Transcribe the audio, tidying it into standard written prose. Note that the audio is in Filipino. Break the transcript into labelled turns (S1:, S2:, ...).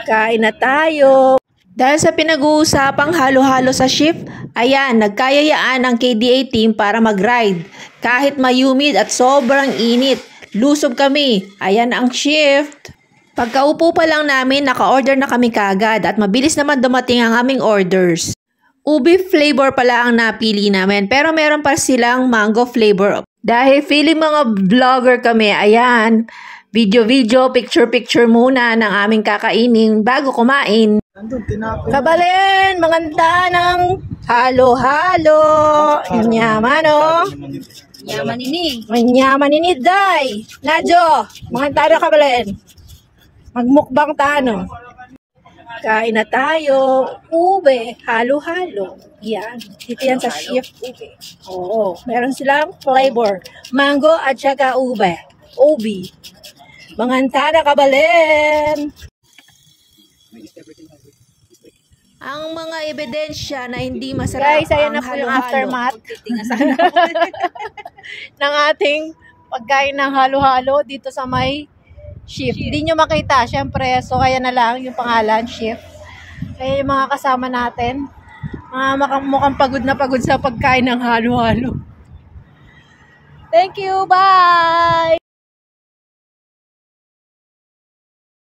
S1: Kain na tayo. Dahil sa pinag-uusapang halo-halo sa shift, ayan, nagkayayaan ang KDA team para mag-ride. Kahit mayumid at sobrang init, lusob kami. Ayan ang shift. Pagkaupo pa lang namin, naka-order na kami kagad at mabilis naman dumating ang aming orders. Ubi flavor pala ang napili namin, pero meron pa silang mango flavor. Dahil feeling mga vlogger kami, ayan, video-video, picture-picture muna ng aming kakainin bago kumain. Kabalen, maganda ng halo-halo. Nyaman, oh.
S2: Yaman ini.
S1: Manyaman ini, day. Nadyo, maganda kabalen. Magmukbang tano. Kain na tayo. Ube, halo-halo. Yan. Dito yan sa shift ube. Oo. Meron silang flavor. Mango at saka ube. Ubi. Manganta na kabalen. Ang mga ebidensya na hindi masarap. Guys, ayan na po yung aftermath ng ating pagkain ng halo-halo dito sa may shift. Hindi nyo makita, syempre. So, kaya na lang yung pangalan, shift. Kaya yung mga kasama natin, mukhang pagod na pagod sa pagkain ng halo-halo. Thank you, bye!